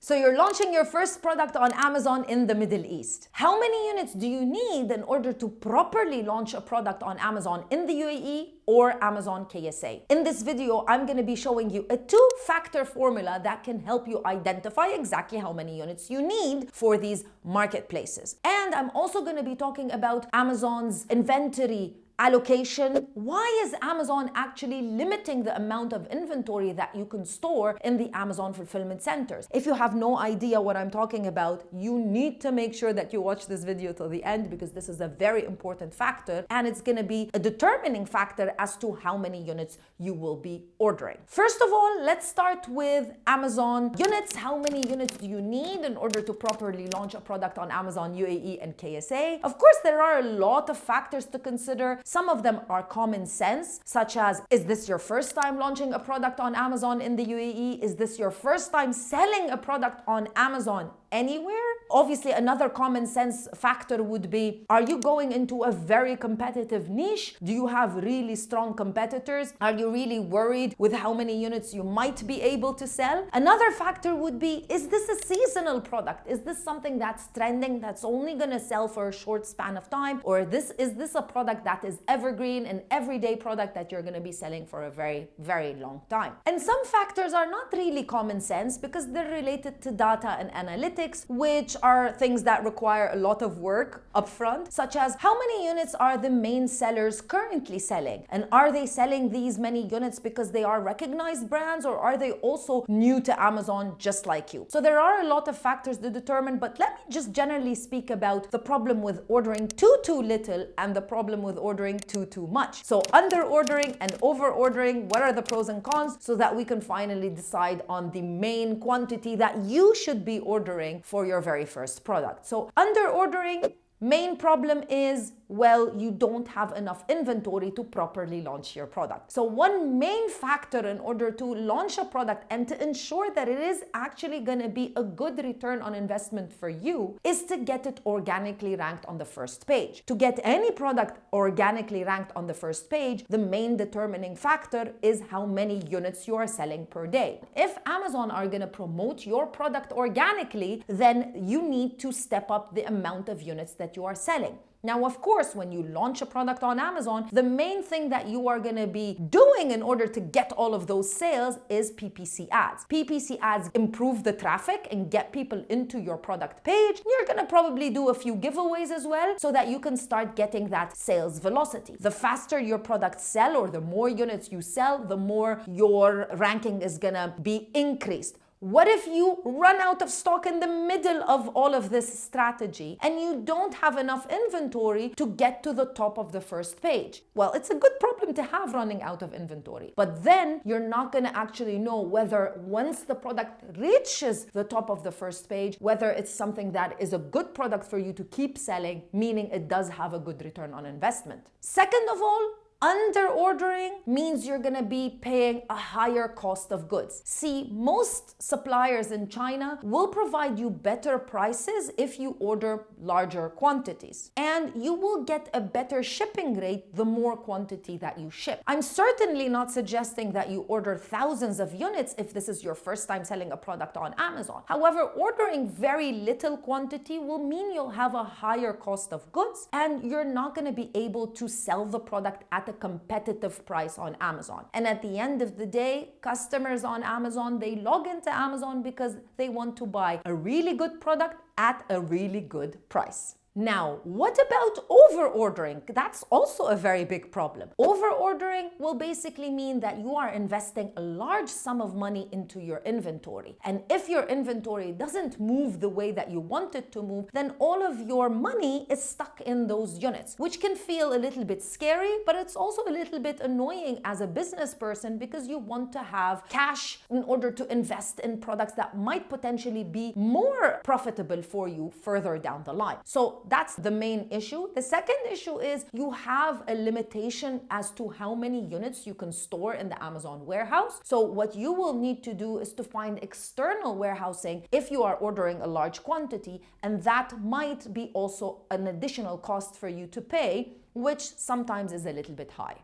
So you're launching your first product on Amazon in the Middle East. How many units do you need in order to properly launch a product on Amazon in the UAE or Amazon KSA? In this video, I'm going to be showing you a two-factor formula that can help you identify exactly how many units you need for these marketplaces. And I'm also going to be talking about Amazon's inventory allocation. Why is Amazon actually limiting the amount of inventory that you can store in the Amazon fulfillment centers? If you have no idea what I'm talking about, you need to make sure that you watch this video till the end, because this is a very important factor and it's going to be a determining factor as to how many units you will be ordering. First of all, let's start with Amazon units. How many units do you need in order to properly launch a product on Amazon UAE and KSA? Of course, there are a lot of factors to consider. Some of them are common sense, such as, is this your first time launching a product on Amazon in the UAE? Is this your first time selling a product on Amazon anywhere? Obviously, another common sense factor would be, are you going into a very competitive niche? Do you have really strong competitors? Are you really worried with how many units you might be able to sell? Another factor would be, is this a seasonal product? Is this something that's trending, that's only going to sell for a short span of time? Or is this a product that is evergreen, an everyday product that you're going to be selling for a very, very long time? And some factors are not really common sense because they're related to data and analytics, which are things that require a lot of work upfront, such as how many units are the main sellers currently selling? And are they selling these many units because they are recognized brands, or are they also new to Amazon just like you? So there are a lot of factors to determine, but let me just generally speak about the problem with ordering too little and the problem with ordering too much. So under ordering and over ordering, what are the pros and cons, so that we can finally decide on the main quantity that you should be ordering for your very first product. So under ordering, main problem is, well, you don't have enough inventory to properly launch your product. So one main factor in order to launch a product and to ensure that it is actually going to be a good return on investment for you is to get it organically ranked on the first page. To get any product organically ranked on the first page, the main determining factor is how many units you are selling per day. If Amazon are going to promote your product organically, then you need to step up the amount of units that you are selling. Now, of course, when you launch a product on Amazon, the main thing that you are going to be doing in order to get all of those sales is PPC ads. PPC ads improve the traffic and get people into your product page. You're going to probably do a few giveaways as well, so that you can start getting that sales velocity. The faster your products sell, or the more units you sell, the more your ranking is going to be increased. What if you run out of stock in the middle of all of this strategy and you don't have enough inventory to get to the top of the first page? Well, it's a good problem to have, running out of inventory. But then you're not going to actually know whether once the product reaches the top of the first page, whether it's something that is a good product for you to keep selling, meaning it does have a good return on investment. Second of all, under ordering means you're going to be paying a higher cost of goods. See, most suppliers in China will provide you better prices if you order larger quantities, and you will get a better shipping rate the more quantity that you ship. I'm certainly not suggesting that you order thousands of units if this is your first time selling a product on Amazon. However, ordering very little quantity will mean you'll have a higher cost of goods, and you're not going to be able to sell the product at a competitive price on Amazon. And at the end of the day, customers on Amazon, they log into Amazon because they want to buy a really good product at a really good price. Now, what about over-ordering? That's also a very big problem. Over-ordering will basically mean that you are investing a large sum of money into your inventory. And if your inventory doesn't move the way that you want it to move, then all of your money is stuck in those units, which can feel a little bit scary, but it's also a little bit annoying as a business person, because you want to have cash in order to invest in products that might potentially be more profitable for you further down the line. So that's the main issue. The second issue is you have a limitation as to how many units you can store in the Amazon warehouse. So what you will need to do is to find external warehousing if you are ordering a large quantity, and that might be also an additional cost for you to pay, which sometimes is a little bit high.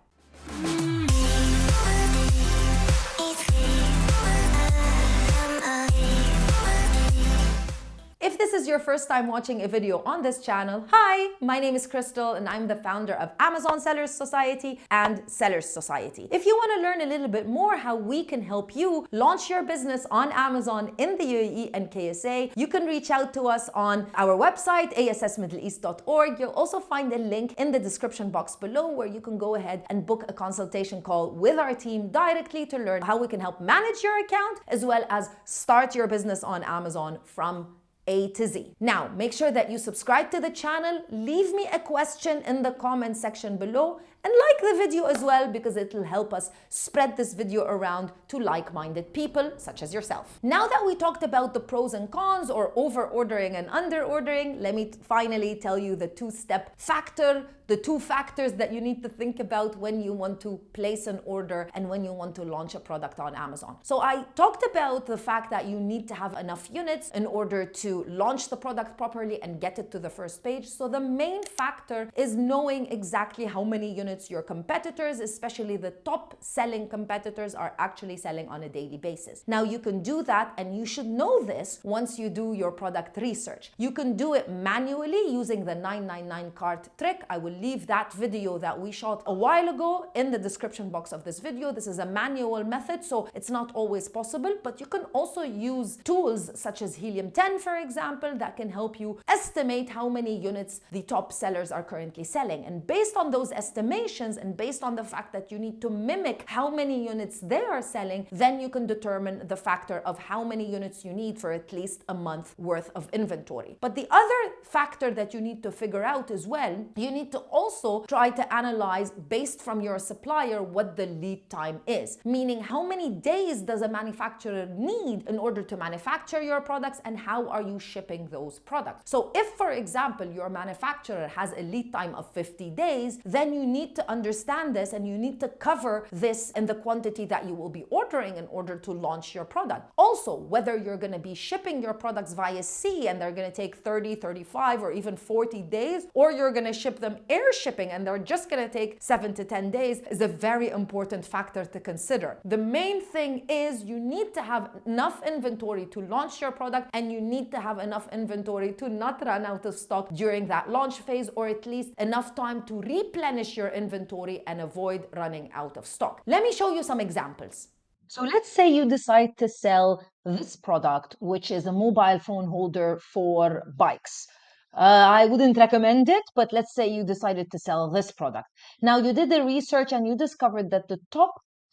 this is your first time watching a video on this channel, hi, my name is Crystal and I'm the founder of Amazon Sellers Society and Sellers Society. If you want to learn a little bit more how we can help you launch your business on Amazon in the UAE and KSA, you can reach out to us on our website, assmiddleeast.org. You'll also find a link in the description box below where you can go ahead and book a consultation call with our team directly to learn how we can help manage your account as well as start your business on Amazon from A to Z. Now, make sure that you subscribe to the channel, leave me a question in the comment section below, and like the video as well because it will help us spread this video around to like-minded people such as yourself. Now that we talked about the pros and cons or over-ordering and under-ordering, let me finally tell you the two-step factor, the two factors that you need to think about when you want to place an order and when you want to launch a product on Amazon. So I talked about the fact that you need to have enough units in order to launch the product properly and get it to the first page. So the main factor is knowing exactly how many units your competitors, especially the top selling competitors, are actually selling on a daily basis. Now you can do that, and you should know this once you do your product research. You can do it manually using the 999 cart trick. I will leave that video that we shot a while ago in the description box of this video. This is a manual method, so it's not always possible, but you can also use tools such as Helium 10, for example, that can help you estimate how many units the top sellers are currently selling. And based on those estimations, and based on the fact that you need to mimic how many units they are selling, then you can determine the factor of how many units you need for at least a month worth of inventory. But the other factor that you need to figure out as well, you need to also try to analyze based from your supplier what the lead time is, meaning how many days does a manufacturer need in order to manufacture your products and how are you shipping those products. So if, for example, your manufacturer has a lead time of 50 days, then you need to understand this and you need to cover this in the quantity that you will be ordering in order to launch your product. Also, whether you're going to be shipping your products via sea and they're going to take 30, 35 or even 40 days, or you're going to ship them air shipping and they're just going to take 7 to 10 days is a very important factor to consider. The main thing is you need to have enough inventory to launch your product, and you need to have enough inventory to not run out of stock during that launch phase, or at least enough time to replenish your inventory and avoid running out of stock. Let me show you some examples. So let's say you decide to sell this product, which is a mobile phone holder for bikes. I wouldn't recommend it, but let's say you decided to sell this product. Now you did the research and you discovered that the top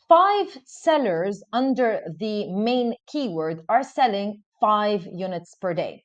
5 sellers under the main keyword are selling 5 units per day.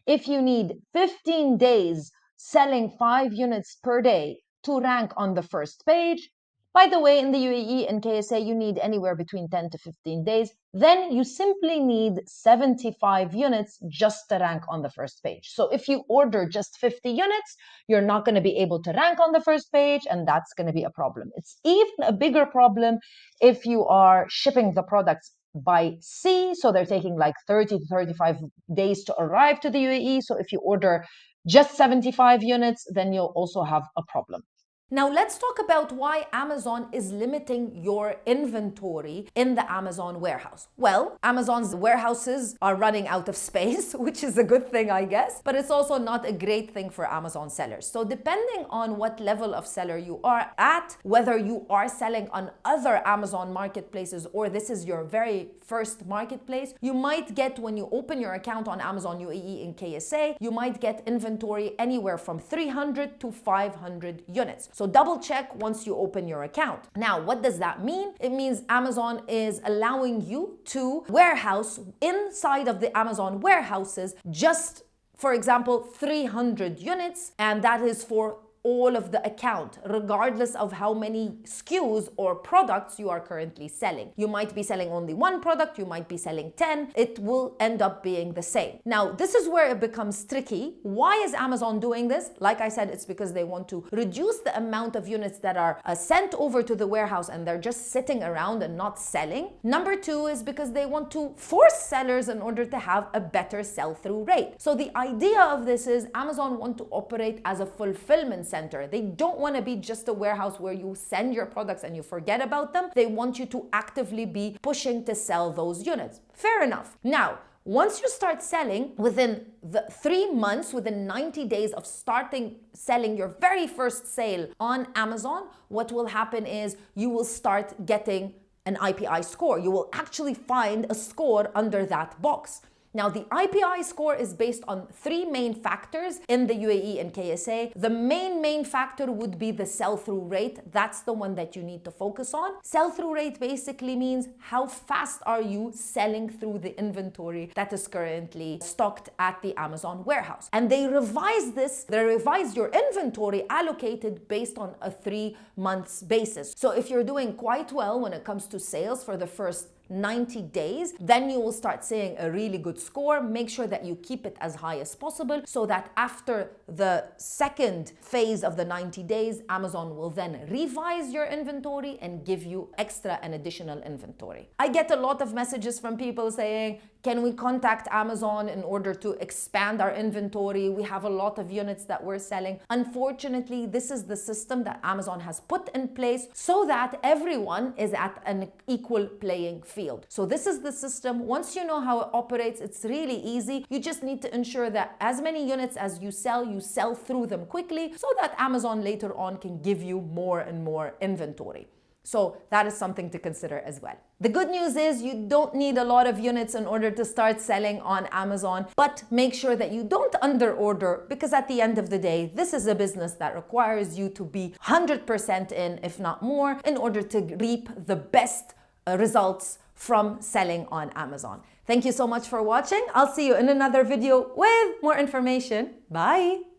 If you need 15 days selling 5 units per day to rank on the first page, by the way, in the UAE and KSA, you need anywhere between 10 to 15 days. Then you simply need 75 units just to rank on the first page. So if you order just 50 units, you're not going to be able to rank on the first page, and that's going to be a problem. It's even a bigger problem if you are shipping the products by sea. So they're taking like 30 to 35 days to arrive to the UAE. So if you order just 75 units, then you'll also have a problem. Now let's talk about why Amazon is limiting your inventory in the Amazon warehouse. Well, Amazon's warehouses are running out of space, which is a good thing, I guess, but it's also not a great thing for Amazon sellers. So depending on what level of seller you are at, whether you are selling on other Amazon marketplaces or this is your very first marketplace, you might get, when you open your account on Amazon UAE in KSA, you might get inventory anywhere from 300 to 500 units. So double check once you open your account. Now, what does that mean? It means Amazon is allowing you to warehouse inside of the Amazon warehouses just, for example, 300 units, and that is for all of the account, regardless of how many SKUs or products you are currently selling. You might be selling only one product, you might be selling 10, it will end up being the same. Now, this is where it becomes tricky. Why is Amazon doing this? Like I said, it's because they want to reduce the amount of units that are sent over to the warehouse and they're just sitting around and not selling. Number two is because they want to force sellers in order to have a better sell-through rate. So the idea of this is Amazon want to operate as a fulfillment center. They don't want to be just a warehouse where you send your products and you forget about them. They want you to actively be pushing to sell those units. Fair enough. Now, Once you start selling, within the 3 months, within 90 days of starting selling your very first sale on Amazon, what will happen is you will start getting an IPI score. You will actually find a score under that box. Now, the IPI score is based on 3 main factors in the UAE and KSA. The main factor would be the sell-through rate. That's the one that you need to focus on. Sell-through rate basically means how fast are you selling through the inventory that is currently stocked at the Amazon warehouse. And they revise your inventory allocated based on a 3 months basis. So if you're doing quite well when it comes to sales for the first 90 days, then you will start seeing a really good score. Make sure that you keep it as high as possible so that after the second phase of the 90 days, Amazon will then revise your inventory and give you extra and additional inventory. I get a lot of messages from people saying, can we contact Amazon in order to expand our inventory? We have a lot of units that we're selling. Unfortunately, this is the system that Amazon has put in place so that everyone is at an equal playing field. So this is the system. Once you know how it operates, it's really easy. You just need to ensure that as many units as you sell through them quickly so that Amazon later on can give you more and more inventory. So that is something to consider as well. The good news is you don't need a lot of units in order to start selling on Amazon, but make sure that you don't underorder, because at the end of the day, this is a business that requires you to be 100% in, if not more, in order to reap the best results from selling on Amazon. Thank you so much for watching. I'll see you in another video with more information. Bye.